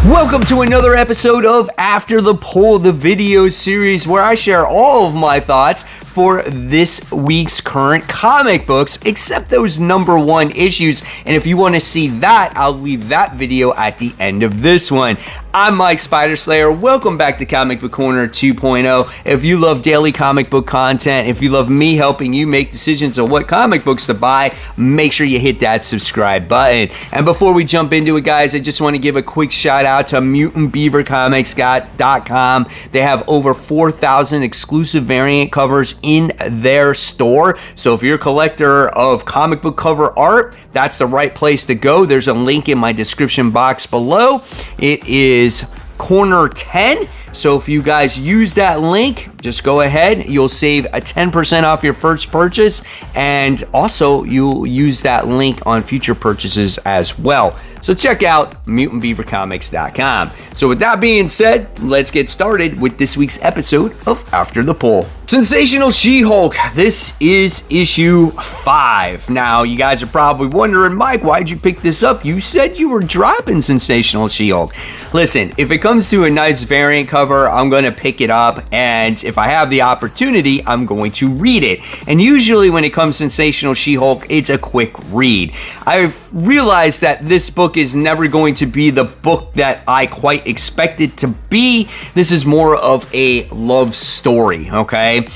Welcome to another episode of After the Poll, the video series where I share all of my thoughts for this week's current comic books, except those #1 issues. And if you want to see that, I'll leave that video at the end of this one. I'm Mike Spider Slayer. Welcome back to Comic Book Corner 2.0. If you love daily comic book content, if you love me helping you make decisions on what comic books to buy, make sure you hit that subscribe button. And before we jump into it, guys, I just want to give a quick shout out to Mutant Beaver Comics.com. They have over 4,000 exclusive variant covers in their store. So if you're a collector of comic book cover art, that's the right place to go. There's a link in my description box below. It is Corner 10. So if you guys use that link, just go ahead. You'll save a 10% off your first purchase. And also, you'll use that link on future purchases as well. So check out MutantBeaverComics.com. So with that being said, let's get started with this week's episode of After the Poll. Sensational She-Hulk. This is issue 5. Now, you guys are probably wondering, Mike, why'd you pick this up? You said you were dropping Sensational She-Hulk. Listen, if it comes to a nice variant cover, I'm going to pick it up, and if I have the opportunity, I'm going to read it. And usually when it comes to Sensational She-Hulk, it's a quick read. I've realized that this book is never going to be the book that I quite expected to be. This is more of a love story, okay?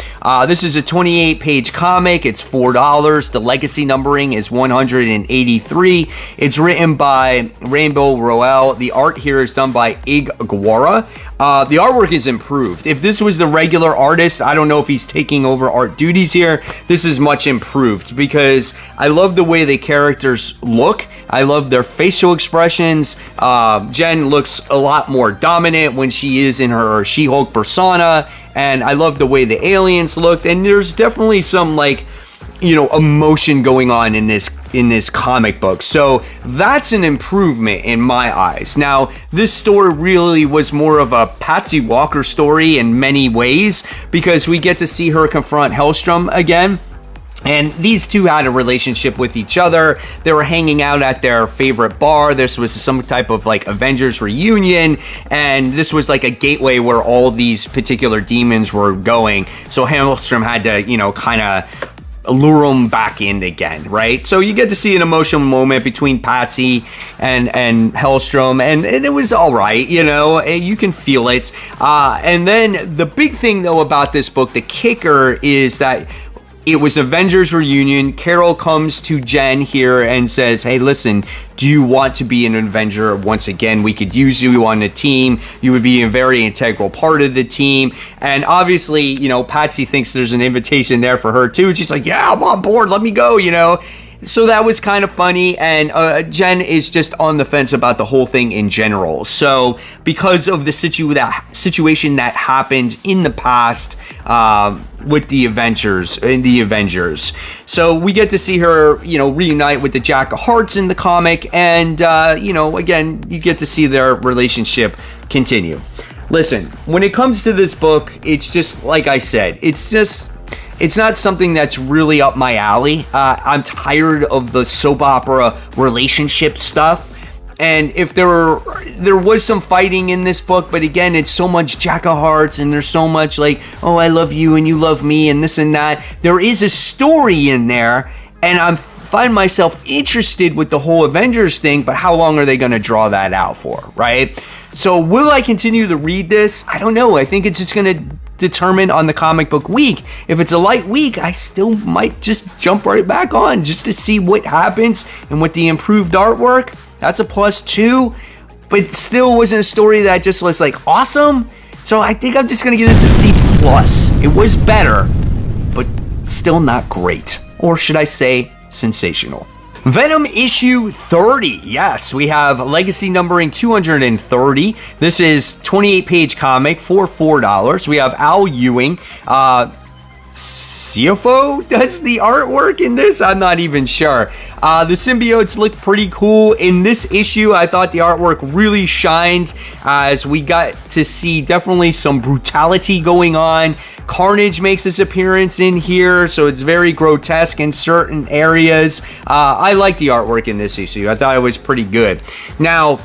This is a 28-page comic. It's $4. The legacy numbering is 183. It's written by Rainbow Rowell. The art here is done by Ig Guara. The artwork is improved. If this was the regular artist, I don't know if he's taking over art duties here. This is much improved because I love the way the characters look. I love their facial expressions. Jen looks a lot more dominant when she is in her She-Hulk persona, and I love the way the aliens look. And there's definitely some emotion going on in this comic book. So that's an improvement in my eyes. Now, this story really was more of a Patsy Walker story in many ways because we get to see her confront Hellstrom again. And these two had a relationship with each other. They were hanging out at their favorite bar. This was some type of Avengers reunion. And this was like a gateway where all these particular demons were going. So Hellstrom had to, kind of lure them back in again, right? So you get to see an emotional moment between Patsy and Hellstrom, and it was all right, you can feel it. And then the big thing, though, about this book, the kicker, is that it was Avengers reunion. Carol comes to Jen here and says, hey, listen, do you want to be an Avenger? Once again, we could use you on the team. You would be a very integral part of the team. And obviously, Patsy thinks there's an invitation there for her too. And she's like, yeah, I'm on board. Let me go, So that was kind of funny, and Jen is just on the fence about the whole thing in general. So because of the situation that happened in the past with the Avengers, so we get to see her, reunite with the Jack of Hearts in the comic, and again, you get to see their relationship continue. Listen, when it comes to this book, it's just like I said, it's not something that's really up my alley. I'm tired of the soap opera relationship stuff. And if there was some fighting in this book, but again, it's so much Jack of Hearts, and there's so much oh, I love you and you love me and this and that. There is a story in there, and I find myself interested with the whole Avengers thing, but how long are they going to draw that out for, right? So will I continue to read this? I don't know. I think it's just going to determine on the comic book week. If it's a light week, I still might just jump right back on just to see what happens, and with the improved artwork, that's a +2, but it still wasn't a story that just was awesome. So I think I'm just gonna give this a C+. It was better, but still not great, or should I say sensational. Venom issue 30. Yes, we have legacy numbering 230. This is 28-page comic for $4. We have Al Ewing. CFO does the artwork in this? I'm not even sure. The symbiotes look pretty cool. In this issue, I thought the artwork really shined as we got to see definitely some brutality going on. Carnage makes his appearance in here, so it's very grotesque in certain areas. I like the artwork in this issue. I thought it was pretty good. Now,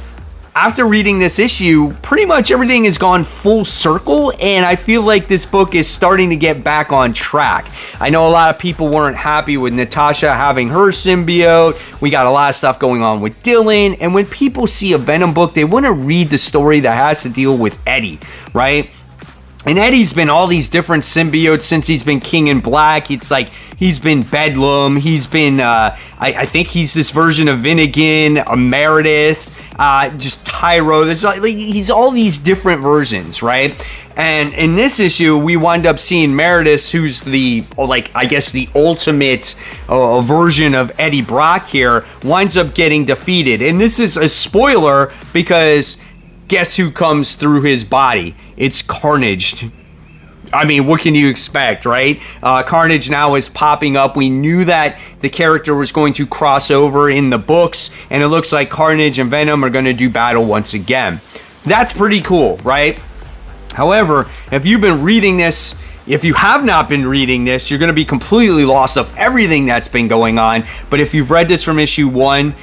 after reading this issue, pretty much everything has gone full circle, and I feel like this book is starting to get back on track. I know a lot of people weren't happy with Natasha having her symbiote. We got a lot of stuff going on with Dylan, and when people see a Venom book, they want to read the story that has to deal with Eddie, right? And Eddie's been all these different symbiotes since he's been King in Black. It's like he's been Bedlam. He's been, I think he's this version of Finnegan, Meredith, just Tyro. There's like he's all these different versions, right? And in this issue, we wind up seeing Meredith, who's the, like, I guess the ultimate version of Eddie Brock here, winds up getting defeated. And this is a spoiler because guess who comes through his body? It's Carnage. I mean, what can you expect, right? Carnage now is popping up. We knew that the character was going to cross over in the books, and it looks like Carnage and Venom are going to do battle once again. That's pretty cool, right? However, if you've been reading this, if you have not been reading this, you're going to be completely lost of everything that's been going on. But if you've read this from issue 1,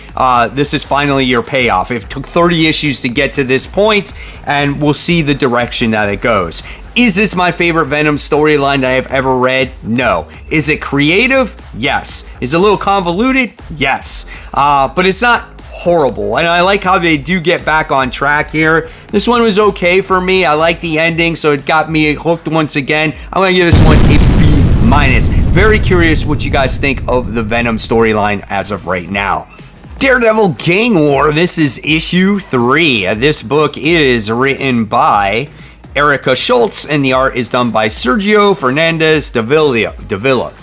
this is finally your payoff. It took 30 issues to get to this point, and we'll see the direction that it goes. Is this my favorite Venom storyline that I've ever read? No. Is it creative? Yes. Is it a little convoluted? Yes. But it's not horrible, and I like how they do get back on track here. This one was okay for me. I like the ending, so it got me hooked once again. I'm gonna give this one a B-. Very curious what you guys think of the Venom storyline as of right now. Daredevil Gang War, this is issue 3. This book is written by Erica Schultz, and the art is done by Sergio Fernandez Davila.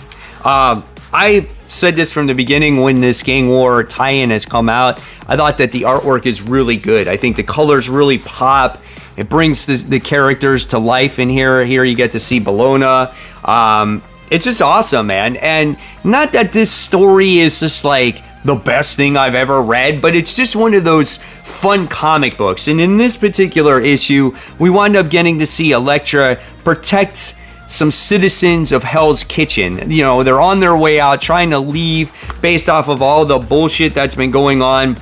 I said this from the beginning when this Gang War tie-in has come out. I thought that the artwork is really good. I think the colors really pop. It brings the characters to life in here. Here you get to see Bologna. It's just awesome, man. And not that this story is just like the best thing I've ever read, but it's just one of those fun comic books. And in this particular issue, we wind up getting to see Elektra protect some citizens of Hell's Kitchen. You know, they're on their way out, trying to leave based off of all the bullshit that's been going on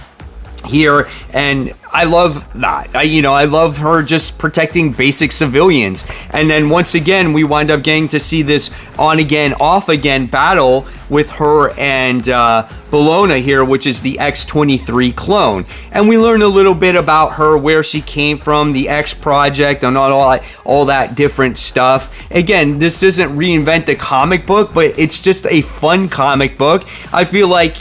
here, and I love that. I love her just protecting basic civilians. And then once again, we wind up getting to see this on again, off again battle with her and Bologna here, which is the X-23 clone. And we learn a little bit about her, where she came from, the X Project, and all that different stuff. Again, this doesn't reinvent the comic book, but it's just a fun comic book. I feel like,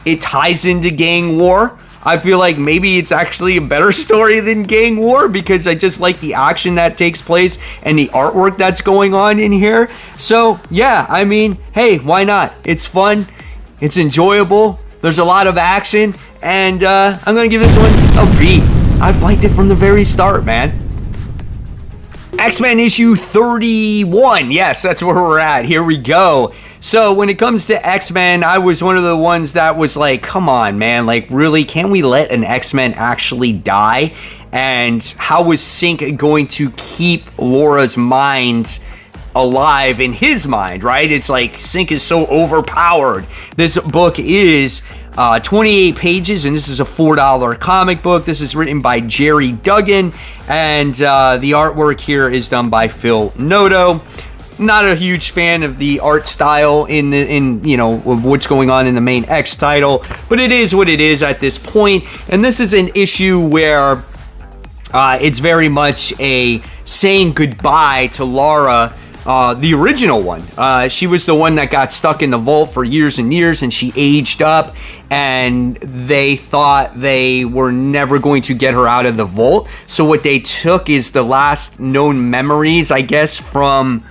it ties into Gang War. I feel like maybe it's actually a better story than Gang War because I just like the action that takes place and the artwork that's going on in here. So, yeah, I mean, hey, why not? It's fun. It's enjoyable. There's a lot of action. And I'm going to give this one a B. I've liked it from the very start, man. X-Men issue 31. Yes, that's where we're at. Here we go. So when it comes to X-Men, I was one of the ones that was like, come on, man. Like, really, can we let an X-Men actually die? And how was Sync going to keep Laura's mind alive in his mind, right? It's like Sync is so overpowered. This book is 28 pages, and this is a $4 comic book. This is written by Jerry Duggan, and the artwork here is done by Phil Noto. Not a huge fan of the art style in what's going on in the main X title, but it is what it is at this point. And this is an issue where it's very much a saying goodbye to Laura. The original one. She was the one that got stuck in the vault for years and years, and she aged up, and they thought they were never going to get her out of the vault. So what they took is the last known memories, I guess, from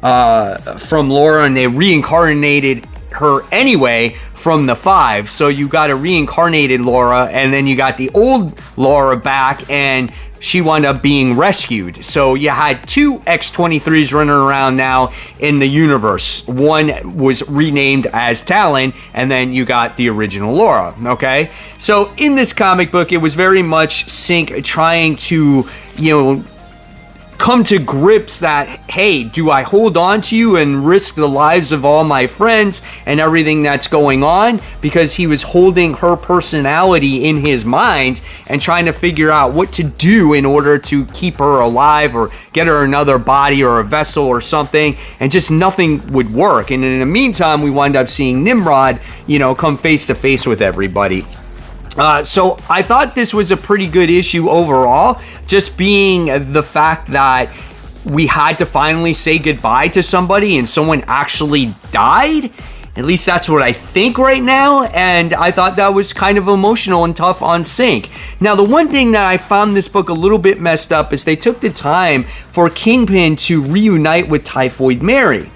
Laura, and they reincarnated her anyway from the 5. So you got a reincarnated Laura, and then you got the old Laura back, and she wound up being rescued. So you had 2 X-23s running around now in the universe. One was renamed as Talon, and then you got the original Laura, okay? So in this comic book, it was very much Sync trying to, come to grips that, hey, do I hold on to you and risk the lives of all my friends and everything that's going on? Because he was holding her personality in his mind and trying to figure out what to do in order to keep her alive or get her another body or a vessel or something, and just nothing would work. And in the meantime, we wind up seeing Nimrod, come face to face with everybody. So I thought this was a pretty good issue overall, just being the fact that we had to finally say goodbye to somebody and someone actually died. At least that's what I think right now, and I thought that was kind of emotional and tough on sync. Now, the one thing that I found this book a little bit messed up is they took the time for Kingpin to reunite with Typhoid Mary.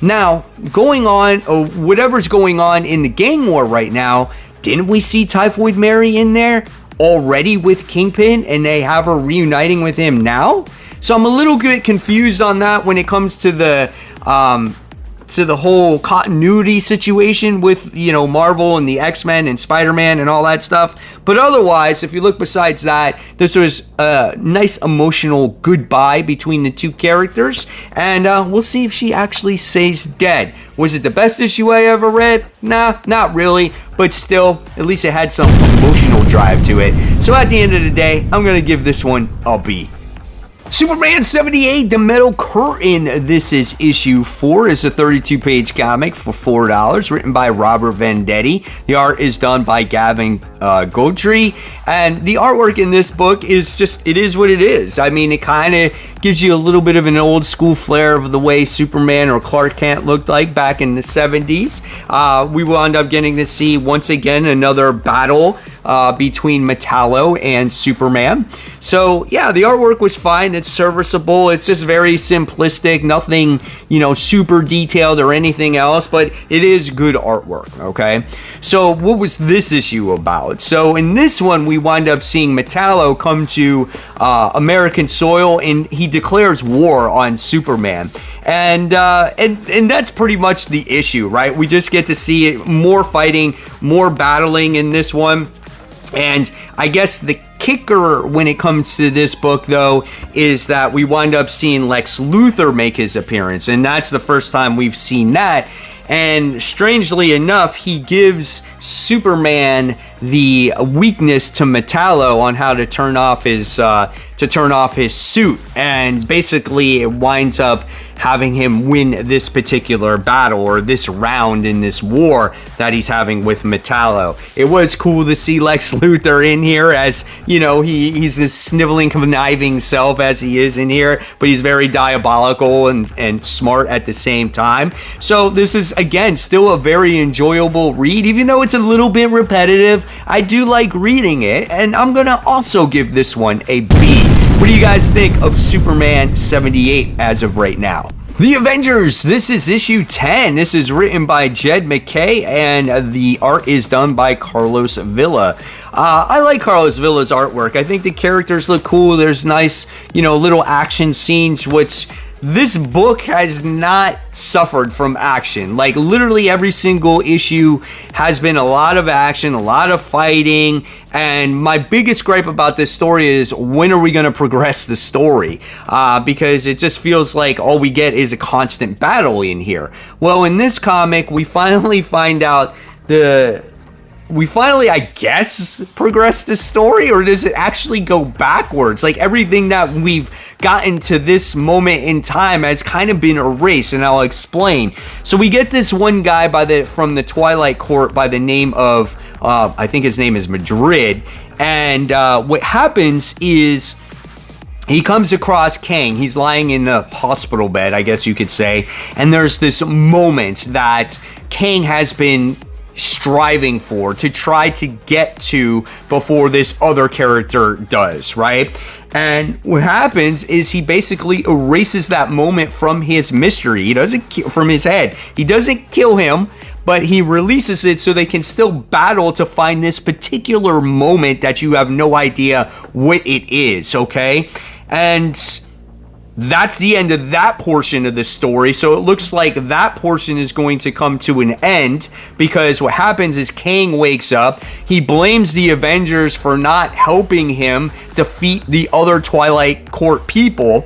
Now, whatever's going on in the gang war right now, didn't we see Typhoid Mary in there already with Kingpin, and they have her reuniting with him now? So I'm a little bit confused on that when it comes to the whole continuity situation with, Marvel and the X-Men and Spider-Man and all that stuff. But otherwise, if you look besides that, this was a nice emotional goodbye between the two characters. And we'll see if she actually stays dead. Was it the best issue I ever read? Nah, not really. But still, at least it had some emotional drive to it. So at the end of the day, I'm going to give this one a B. Superman 78, The Metal Curtain. This is issue 4. It's a 32-page comic for $4, written by Robert Venditti. The art is done by Gavin Godfrey, and the artwork in this book is it is what it is. I mean, it kind of gives you a little bit of an old school flair of the way Superman or Clark Kent looked like back in the 70s. We will end up getting to see, once again, another battle between Metallo and Superman. So, yeah, the artwork was fine. It's serviceable. It's just very simplistic. Nothing, super detailed or anything else, but it is good artwork, okay? So, what was this issue about? So, in this one, we wind up seeing Metallo come to American soil, and he declares war on Superman. And that's pretty much the issue, right? We just get to see more fighting, more battling in this one. And I guess the kicker when it comes to this book, though, is that we wind up seeing Lex Luthor make his appearance. And that's the first time we've seen that. And strangely enough, he gives Superman the weakness to Metallo on how to turn off his suit, and basically it winds up having him win this particular battle or this round in this war that he's having with Metallo. It was cool to see Lex Luthor in here, as he's this sniveling, conniving self as he is in here, but he's very diabolical and smart at the same time. So this is, again, still a very enjoyable read, even though it's a little bit repetitive. I do like reading it, and I'm gonna also give this one a B. What do you guys think of Superman 78 as of right now? The Avengers, this is issue 10. This is written by Jed McKay, and the art is done by Carlos Villa. I like Carlos Villa's artwork. I think the characters look cool. There's nice, little action scenes, which this book has not suffered from action. Like, literally every single issue has been a lot of action, a lot of fighting, and my biggest gripe about this story is, when are we going to progress the story? Because it just feels like all we get is a constant battle in here. Well, in this comic, we finally find out I guess, progress the story, or does it actually go backwards? Like, everything that we've gotten to this moment in time has kind of been erased, and I'll explain. So we get this one guy from the Twilight Court by the name of, I think his name is Madrid, and what happens is he comes across Kang. He's lying in the hospital bed, I guess you could say, and there's this moment that Kang has been striving for, to try to get to before this other character does, right? And what happens is he basically erases that moment from his mystery. He doesn't from his head. He doesn't kill him, but he releases it so they can still battle to find this particular moment that you have no idea what it is, okay? And that's the end of that portion of the story. So it looks like that portion is going to come to an end, because what happens is Kang wakes up. He blames the Avengers for not helping him defeat the other Twilight Court people.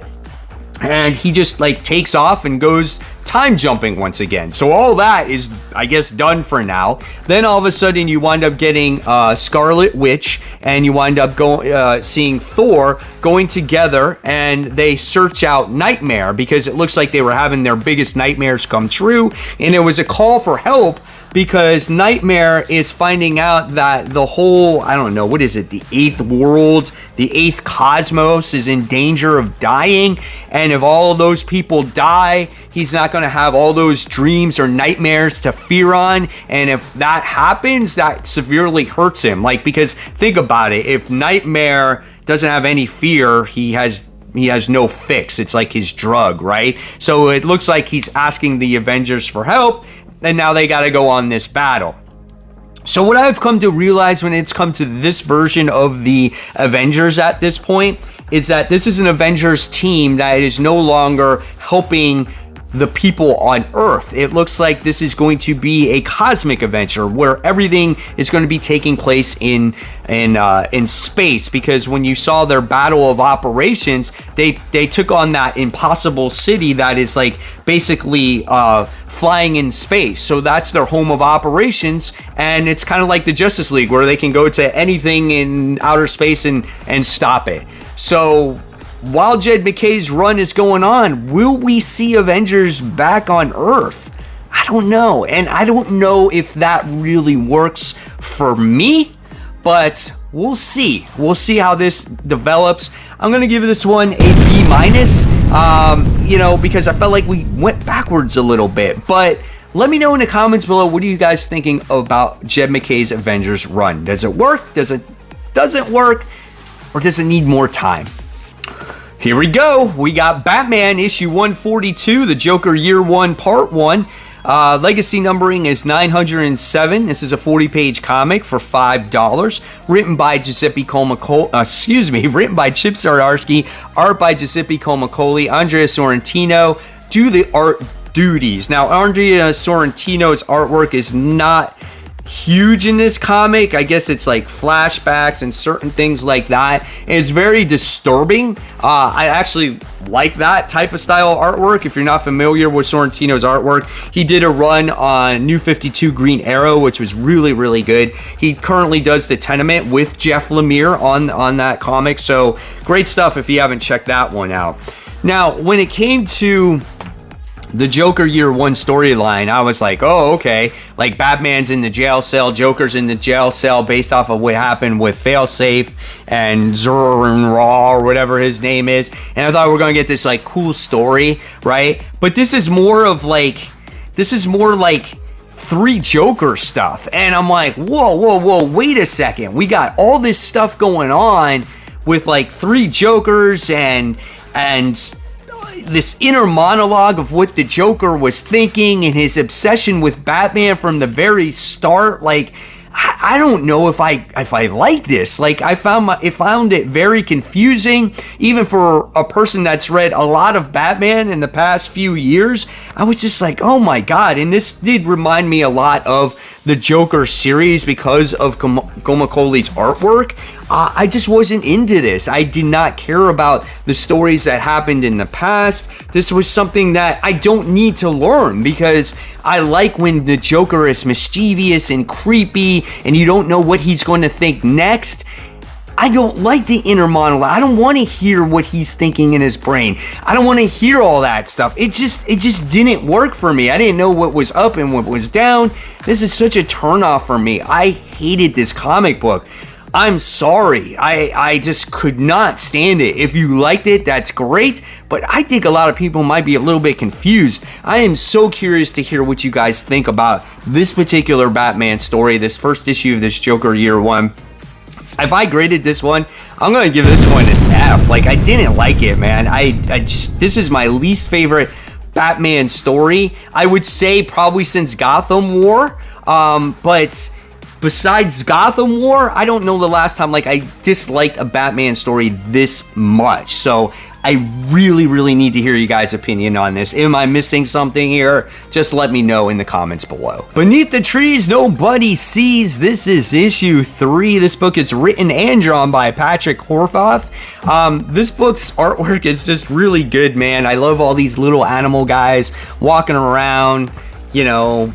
and he just like takes off and goes time jumping once again. So all that is, I guess, done for now. Then all of a sudden you wind up getting Scarlet Witch, and you wind up seeing Thor going together, and they search out Nightmare because it looks like they were having their biggest nightmares come true, and it was a call for help because Nightmare is finding out that the whole, I don't know, what is it, the 8th world, the 8th cosmos is in danger of dying, and if all of those people die, he's not going to have all those dreams or nightmares to fear on, and if that happens, that severely hurts him. Like, because think about it, if Nightmare doesn't have any fear, he has no fix. It's like his drug, right? So it looks like he's asking the Avengers for help, and now they got to go on this battle. So what I've come to realize when it's come to this version of the Avengers at this point is that this is an Avengers team that is no longer helping the people on Earth. It looks like this is going to be a cosmic adventure where everything is going to be taking place in space, because when you saw their battle of operations, they took on that impossible city that is like basically flying in space. So that's their home of operations, and it's kind of like the Justice League where they can go to anything in outer space and stop it. So while Jed MacKay's run is going on, will we see Avengers back on Earth? I don't know. And I don't know if that really works for me, but we'll see. We'll see how this develops. I'm going to give this one a B-, because I felt like we went backwards a little bit. But let me know in the comments below, what are you guys thinking about Jed MacKay's Avengers run? Does it work? Doesn't work? Or does it need more time? Here we go. We got Batman issue 142, the Joker Year 1 Part 1. Legacy numbering is 907. This is a 40-page comic for $5. Written by Giuseppe Colmacoli, written by Chip Zdarsky, art by Giuseppe Colmacoli, Andrea Sorrentino do the art duties. Now, Andrea Sorrentino's artwork is not huge in this comic. I guess it's like flashbacks and certain things like that, and it's very disturbing. I actually like that type of style of artwork. If you're not familiar with Sorrentino's artwork, he did a run on New 52 Green Arrow, which was really, really good. He currently does The Tenement with Jeff Lemire on that comic, so great stuff if you haven't checked that one out. Now, when it came to the Joker Year 1 storyline, I was like, oh, okay. Like, Batman's in the jail cell, Joker's in the jail cell based off of what happened with Failsafe and Zur-En-Raw, or whatever his name is. And I thought we were going to get this, like, cool story, right? But this is more like 3 Joker stuff. And I'm like, whoa, wait a second. We got all this stuff going on with, like, 3 Jokers and this inner monologue of what the Joker was thinking and his obsession with Batman from the very start. Like, I don't know if I like this. Like, I found it very confusing, even for a person that's read a lot of Batman in the past few years. I was just like, oh my god. And this did remind me a lot of the Joker series because of Colmacoli's artwork. I just wasn't into this. I did not care about the stories that happened in the past. This was something that I don't need to learn, because I like when the Joker is mischievous and creepy and you don't know what he's going to think next. I don't like the inner monologue. I don't want to hear what he's thinking in his brain. I don't want to hear all that stuff. It just didn't work for me. I didn't know what was up and what was down. This is such a turnoff for me. I hated this comic book. I'm sorry. I just could not stand it. If you liked it, that's great, but I think a lot of people might be a little bit confused. I am so curious to hear what you guys think about this particular Batman story, this first issue of this Joker Year 1. If I graded this one, I'm going to give this one an F. Like, I didn't like it, man. This is my least favorite Batman story. I would say probably since Gotham War, but besides Gotham War, I don't know the last time like I disliked a Batman story this much. So I really need to hear you guys' opinion on this. Am I missing something here? Just let me know in the comments below. Beneath the Trees Nobody Sees. This is issue 3. This book is written and drawn by Patrick Horvath. This book's artwork is just really good, man. I love all these little animal guys walking around, you know,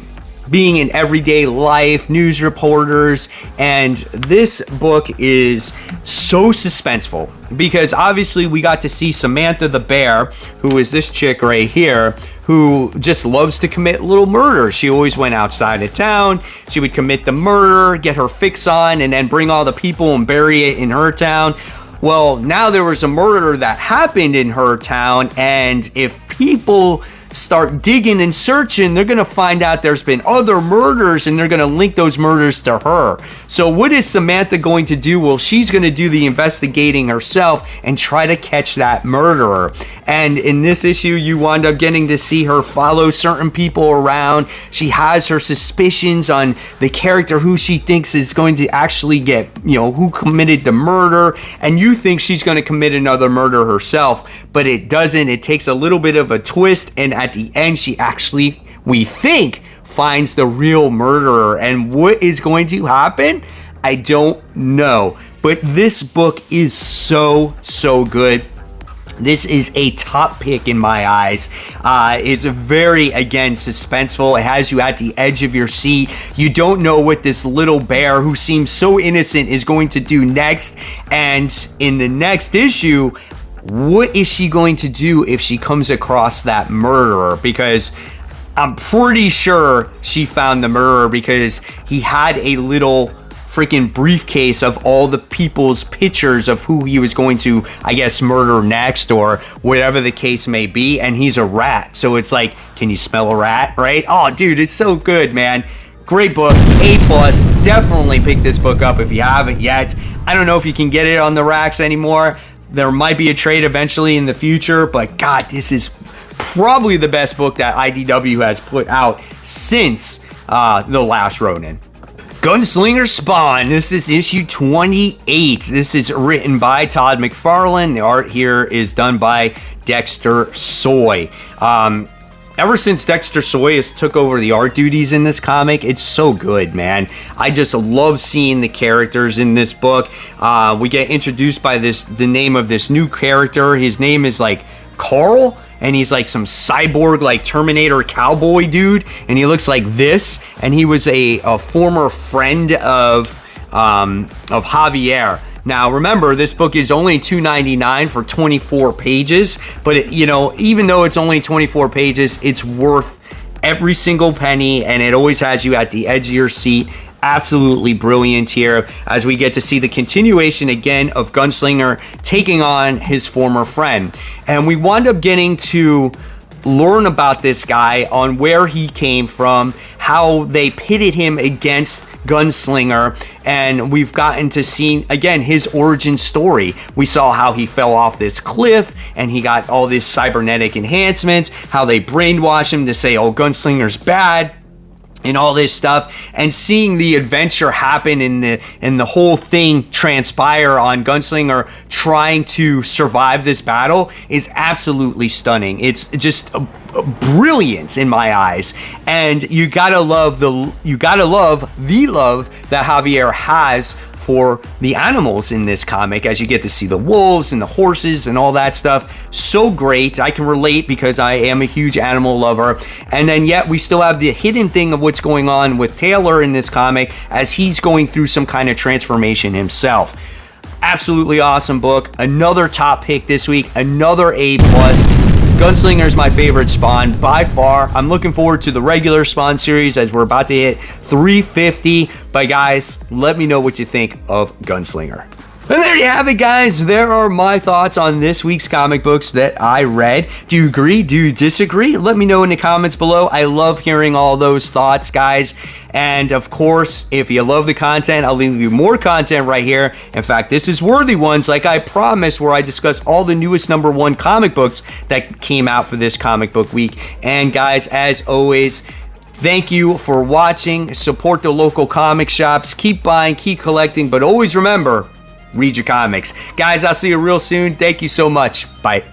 being in everyday life, news reporters, and this book is so suspenseful because obviously we got to see Samantha the bear, who is this chick right here, who just loves to commit little murders. She always went outside of town. She would commit the murder, get her fix on, and then bring all the people and bury it in her town. Well, now there was a murder that happened in her town, and if people start digging and searching, they're gonna find out there's been other murders and they're gonna link those murders to her. So what is Samantha going to do? Well, she's gonna do the investigating herself and try to catch that murderer. And in this issue, you wind up getting to see her follow certain people around. She has her suspicions on the character who she thinks is going to actually get, you know, who committed the murder. And you think she's gonna commit another murder herself, but it doesn't. It takes a little bit of a twist, and at the end, she actually, we think, finds the real murderer. And what is going to happen? I don't know. But this book is so good. This is a top pick in my eyes. It's very, again, suspenseful. It has you at the edge of your seat. You don't know what this little bear, who seems so innocent, is going to do next. And in the next issue, what is she going to do if she comes across that murderer? Because I'm pretty sure she found the murderer because he had a little freaking briefcase of all the people's pictures of who he was going to, I guess, murder next, or whatever the case may be. And he's a rat. So it's like, can you smell a rat, right? Oh, dude, it's so good, man. Great book, A+. Definitely pick this book up if you haven't yet. I don't know if you can get it on the racks anymore. There might be a trade eventually in the future, but God, this is probably the best book that IDW has put out since The Last Ronin. Gunslinger Spawn. This is issue 28. This is written by Todd McFarlane. The art here is done by Dexter Soy. Ever since Dexter Soy has took over the art duties in this comic, it's so good, man. I just love seeing the characters in this book. We get introduced by the name of this new character. His name is like Carl, and he's like some cyborg, like Terminator cowboy dude, and he looks like this. And he was a former friend of Javier. Now, remember, this book is only $2.99 for 24 pages, but it, you know, even though it's only 24 pages, it's worth every single penny, and it always has you at the edge of your seat. Absolutely brilliant here as we get to see the continuation again of Gunslinger taking on his former friend. And we wind up getting to learn about this guy, on where he came from, how they pitted him against Gunslinger, and we've gotten to see again his origin story. We saw how he fell off this cliff and he got all these cybernetic enhancements, how they brainwashed him to say, oh, Gunslinger's bad, and all this stuff, and seeing the adventure happen and the whole thing transpire on Gunslinger trying to survive this battle is absolutely stunning. It's just a brilliance in my eyes, and you gotta love the love that Javier has for the animals in this comic, as you get to see the wolves and the horses and all that stuff. So great. I can relate because I am a huge animal lover. And then yet we still have the hidden thing of what's going on with Taylor in this comic as he's going through some kind of transformation himself. Absolutely awesome book. Another top pick this week. Another A+. Gunslinger is my favorite Spawn by far. I'm looking forward to the regular Spawn series as we're about to hit 350. But guys, let me know what you think of Gunslinger. And there you have it, guys. There are my thoughts on this week's comic books that I read. Do you agree? Do you disagree? Let me know in the comments below. I love hearing all those thoughts, guys. And of course, if you love the content, I'll leave you more content right here. In fact, this is Worthy Ones, like I promised, where I discuss all the newest #1 comic books that came out for this comic book week. And guys, as always, thank you for watching. Support the local comic shops. Keep buying, keep collecting, but always remember, read your comics. Guys, I'll see you real soon. Thank you so much. Bye.